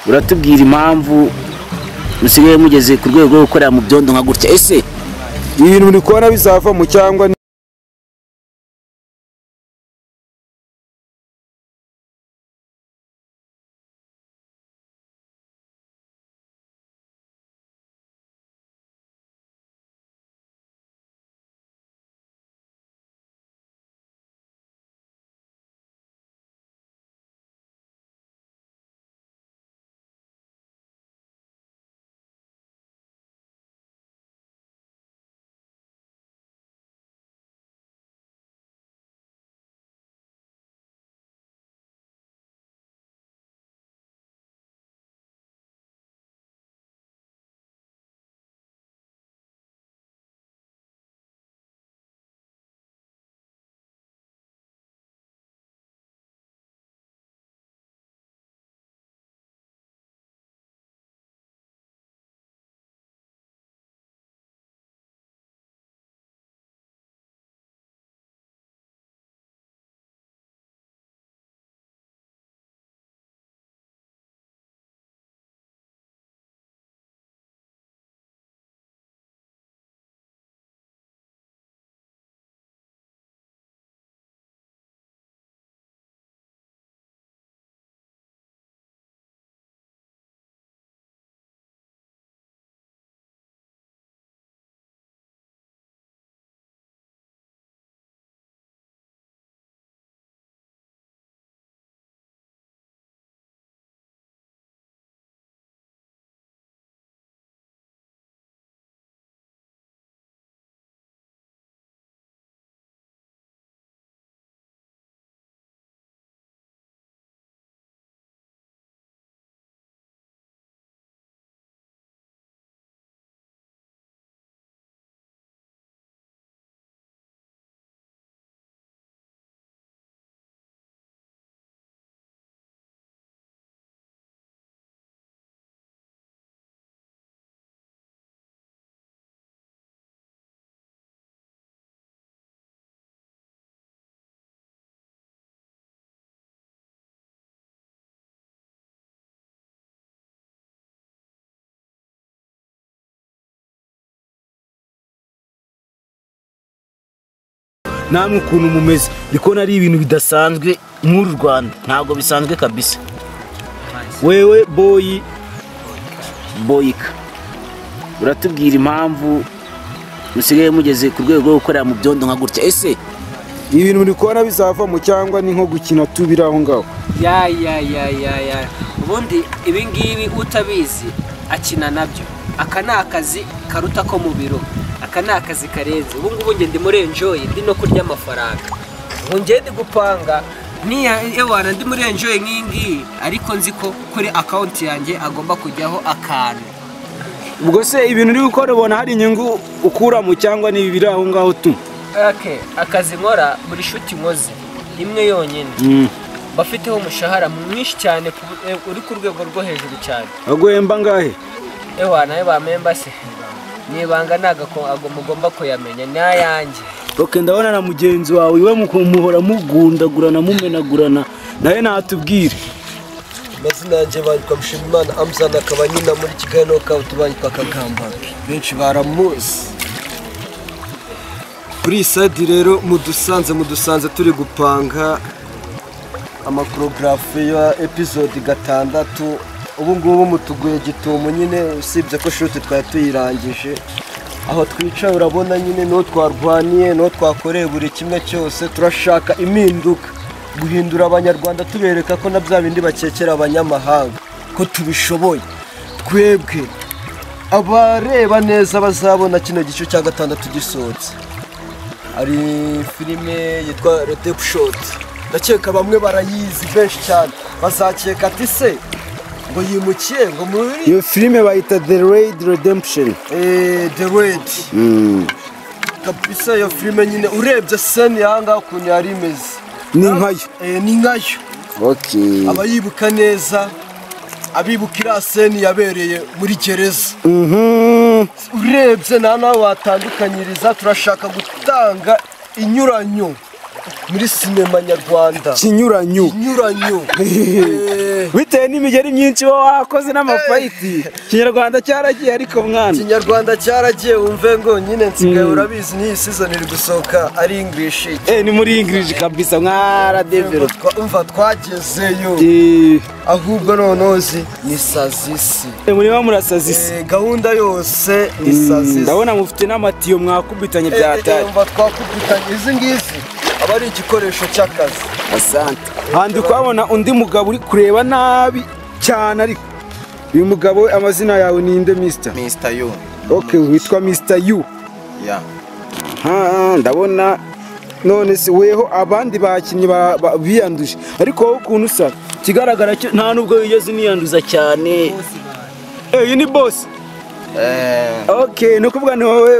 uratubwira impamvu musigaye mugeze ku rwego rwo gukorera mu byondo nka gutya. Ese ibintu muri kubona bizava mu cyangwa namwe ukuntu mumeze ndiko nari ibintu bidasanzwe muri Rwanda, ntabwo bisanzwe kabisa. Wewe boyika uratubwira impamvu musigaye mugeze ku rwego rwo gukorera mu byondo nka gutya. Ese ibintu muri kubona bizava mu cyangwa ni nko gukina tubira aho ngaho. ya ubundi ibi ngibi utabizi akina nabyo. Aka ni akazi karuta ko mu biro, aka ni akazi karenze. Ubu ngubu ngende muri enjoy, ndi no kurya amafaranga. Ngo ngende gupanga ewana ndi muri enjoy nk'ingi, ariko nzi ko kuri account yanjye agomba kujyaho akantu. Ubwo se ibintu uri gukora ubona hari inyungu ukura mu cyangwa ni bibiri aho ngaho tu? Okay, akazi nkora buri shuti nkoze imwe yonyine. Bafiteho umushahara mwinshi cyane uri ku rwego rwo hejuru cyane. Aguhemba ngahe? Nawe bamemba se nibanga mugomba kuyamenya n'ayanjye. Okay, ndabona na mugenzi wawe iwe muhora mugundagurana mumenagurana, nawe natubwire. Mazina yanjye bandika Mushimimana Amzana, akaba nyina muri Kigali Knockout bandika Kagamba, benshi baramuzi. Kuri side rero mudusanze turi gupanga amakoreografi ya episode 6. Ubu ngubu mutuguye gitumo nyine, usibye ko shoot twari tuyirangije. Aho twica urabona nyine no twarwaniye no twakoreye buri kimwe cyose. Turashaka impinduka, guhindura abanyarwanda tubereka ko na bya bindi bakekera abanyamahanga ko tubishoboye. Twebwe abareba neza bazabona kino gice cya 6 gisohotse. Ari filime yitwa Redemption. Ndakeka bamwe barayizi benshi cyane, bazakeka ati se ngo yimukiye ngo muri iyo filime bayita The Raid Redemption. The Raid. Kabisa iyo filime nyine urebye scene yanga ukuntu yari imeze ni nkayo. Ni nkayo. Okay. Abayibuka neza abibukira scene yabereye muri gereza. Urebye nana watandukanyiriza. Turashaka gutanga inyuranyo muri sinema nyarwanda. Kinyuranyo. bitewe n'imigeri myinshi wakoze n'amafayiti Kinyarwanda cyaragiye ariko mwana Kinyarwanda cyaragiye wumve ngo nyine nsigaye urabizi ni season iri gusohoka ari English ni muri English kabisa mwara develop umva twagezeyo ahubwo nonozi ni sazisi muri ba murasazisi gahunda yose ni sazisi ndabona mufite n'amatiyo mwakubitanye byatari umva twakubitanye izi ngizi aba ari igikoresho cy'akazi asante handi kwabona undi mugabo uri kureba nabi cyane ariko uyu mugabo amazina yawe ni inde Mr. You. Okay witwa Mr. You Yeah. Ndabona none se weho abandi bakinnyi biyanduje ariko wowe ukuntu usa kigaragara cyo nta nubwo wigeze niyanduza cyane uyu ni boss okay no kuvuga ni wowe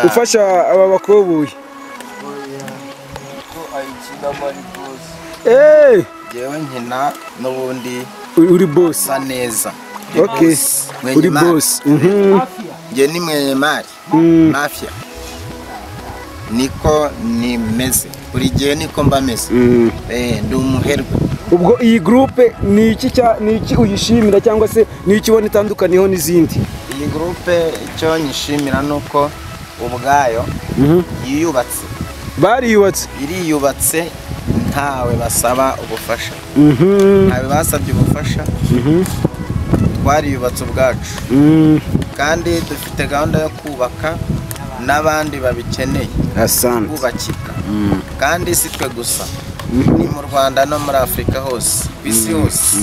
ufasha aba bakoboyi Jewe nkina n'ubundi uri boss neza. Okay uri boss Nge ni mwenye mari mafia niko nimeze buri gihe niko mba meze ndi umuherwe. Ubwo iyi groupe ni iki uyishimira cyangwa se ni iki ubona itandukaniyeho n'izindi? Iyi groupe icyo nyishimira nuko ubwayo yiyubatse bariyubatse iriyubatse ntawe basaba ubufasha ntawe basabye ubufasha twariyubatse ubwacu kandi dufite gahunda yo kubaka n'abandi babikeneye kubakika kandi si twe gusa ni mu Rwanda no muri Afrika hose bisi hose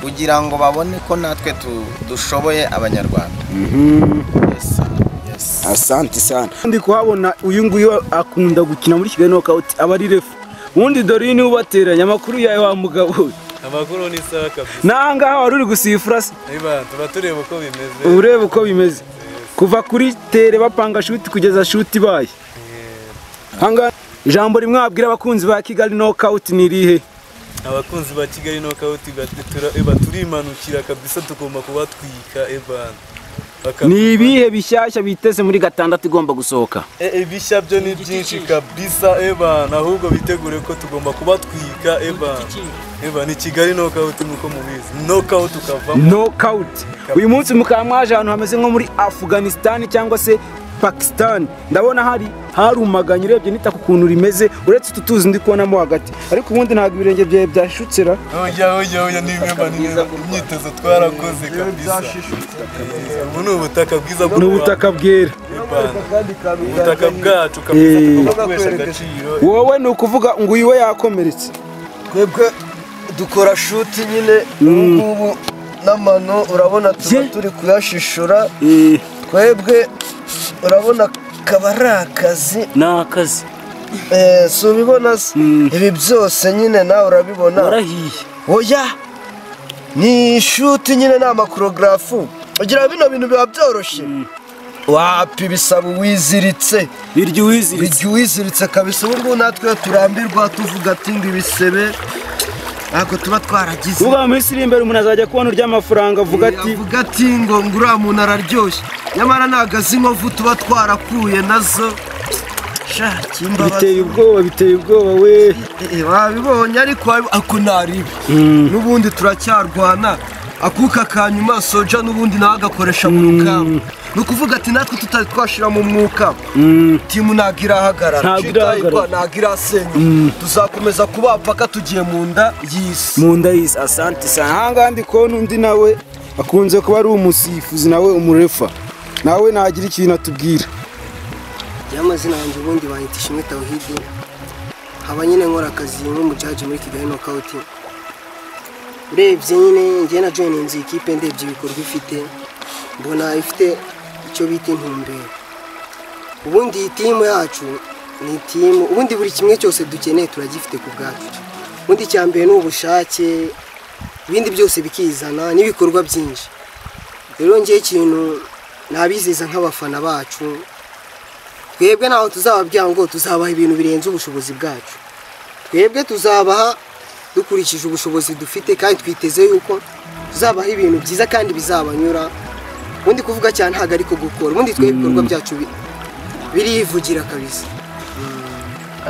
kugira ngo babone ko natwe dushoboye abanyarwanda. Asante sana ndi kuhabona uyu nguyu akunda gukina muri Kigali Knockout aba ari refu ubundi Dorine ubateranya amakuru yawe wa mugabo amakuru ni sawa kabisa nangaha wari uri gusifura se tuba tureba uko bimeze ureba uko bimeze kuva kuri tere bapanga shoot kugeza shoot baye hanga ijambo rimwe abwira abakunzi ba Kigali Knockout ni rihe? Abakunzi ba Kigali Knockout turimanukira kabisa tugomba kubatwika ni ibihe bishyashya biteze muri gatandatu igomba gusohoka? Ibishya byo ni byinshi kabisa ahubwo bitegure ko tugomba kubatwika ni Kigali Knockout nuko mubizi knockout ukavamo knockout. Uyu munsi mukamwaje ahantu hameze nko muri Afghanistan cyangwa se Pakistan ndabona harumaganye urebye nita ku kuntu rimeze uretse tutuzi ndi kubonamo hagati ariko ubundi ntabwo ibirenge byawe byashutsera oya ni imyitozo twarakoze kabisa ubu ni ubutaka bwiza n'ubutaka bwera ubutaka bwacu kabisa tugakoresha agaciro wowe ni ukuvuga ngo uyu we yakomeretse twebwe dukora shoot nyine n'ubu n'amano urabona turi kuyashishura twebwe urabona kabarakazi nakazi so ubibona ibi byose nyine nawe urabibona warahiye oya ni shoot nyine n'amakoreografu ugira bino bintu biba byoroshye wapi bisaba uwiziritse biryo uwiziritse kabisa ubu natwe turambirwa tuvuga ati ngo ibisebe ako tuba twaragize uba Misiri imbere umuntu azajya kubona urya amafaranga avuga ati ngo uriya muntu araryoshye nyamara nagazi inkovu tuba twarakuye nazo biteye ubwoba we wabibonye ariko ako naribi n'ubundi turacyarwana akuka kanyuma soja n'ubundi nawe agakoresha mu rugamba ni ukuvuga ati natwe tutari twashira mu mwuka timu ntabwo irahagarara ntabwo irasenya tuzakomeza kuba paka tugiye mu nda y'isi asante sana ahangaha ndi kubona undi nawe akunze kuba ari umusifuzi nawe umurefa nawe nagira ikintu atubwira y'amazina yanjye ubundi bahita Ishimwe Tawhidi haba nyine nkora akazi nk'umujaji muri Kigali Knockout urebye nyine njye na joininze ikipe ndebye ibikorwa ifite mbona ifite icyo bita intumbero ubundi iyi timu yacu ni timu ubundi buri kimwe cyose dukeneye turagifite ku bwacu ubundi cyambere ni ubushake ibindi byose bikizana n'ibikorwa byinshi rero ngiye ikintu nabizeza nk'abafana bacu twebwe naho tuzababwira ngo tuzabaha ibintu birenze ubushobozi bwacu twebwe tuzabaha dukurikije ubushobozi dufite kandi twiteze yuko tuzabaha ibintu byiza kandi bizabanyura ubundi kuvuga cyane ntabwo ariko gukora ubundi twebwe ibikorwa byacu birivugira kabisa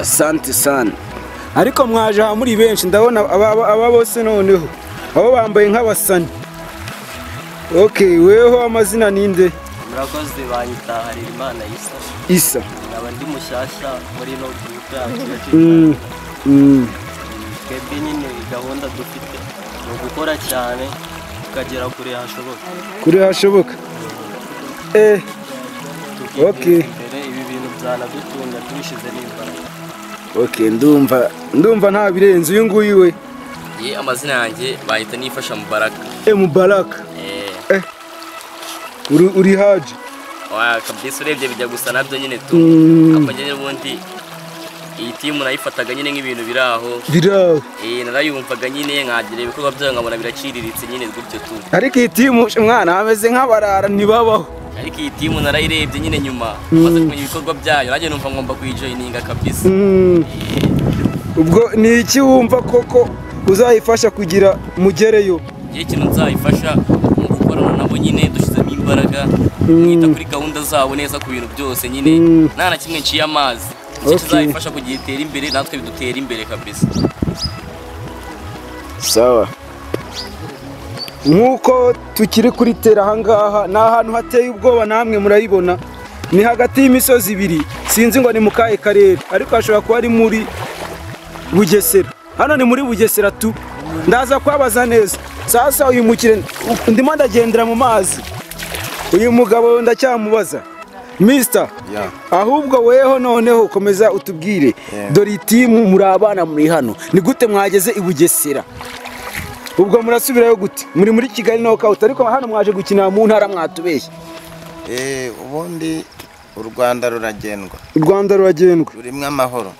asante sana ariko mwaje aha muri benshi ndabona aba bose noneho abo bambaye nk'abasani. Okay, weho amazina ninde? Murakoze banyita Harerimana Isa. Isa. Nkaba ndi mushyashya muri no group yacu. Twebwe nyine gahunda dufite ni gukora cyane tukagera kure hashoboka. Kure hashoboka. Okay. Ibi bintu byanadutunga tubishize n'imbaraga. Okay, ndumva nta birenze uyu nguyu we. Amazina yanjye bahita nifasha Mubaraka. Mubaraka. Uri haji. Kabisa urebye bijya gusa nabyo nyine tu. Akagene ubundi iyi timu nayifataga nyine nk'ibintu biraho. Narayumvaga nyine nkagira ibikorwa byayo nkabona biraciriritse nyine gutyo tu. Ariko iyi timu mwana ameze nk'abarara ntibabaho. Ariko iyi timu narayirebye nyine nyuma maze kumenya ibikorwa byayo nanjye numva ngomba kuyijoininga kabisa. Ubwo ni iki wumva koko uzayifasha kugira mugereyo? Ikintu nzayifasha mu gukorana nabo nyine dushizemo imbaraga mwita kuri gahunda zabo neza ku bintu byose nyine nta na kimwe nciye amazi. Icyo kizayifasha kugira itere imbere natwe bidutera imbere kabisa. Sawa. Nkuko tukiri kuri tera ahangaha ni ahantu hateye ubwoba namwe murayibona, ni hagati y'imisozi ibiri, sinzi ngo ni mu kahe karere ariko hashobora kuba ari muri Bugesera. Hano ni muri Bugesera tu, ndaza kwabaza neza. Sasa uyu mukire ndimo ndagendera mu mazi, uyu mugabo ndacyamubaza Mister, ahubwo weho noneho komeza utubwire dore itimu muri abana muri hano ni gute mwageze i Bugesera? Ubwo murasubirayo gute? Muri Kigali Knockout ariko hano mwaje gukina mu ntara mwatubeshye. Ubundi u Rwanda ruragendwa. U Rwanda ruragendwa. Rurimwe amahoro.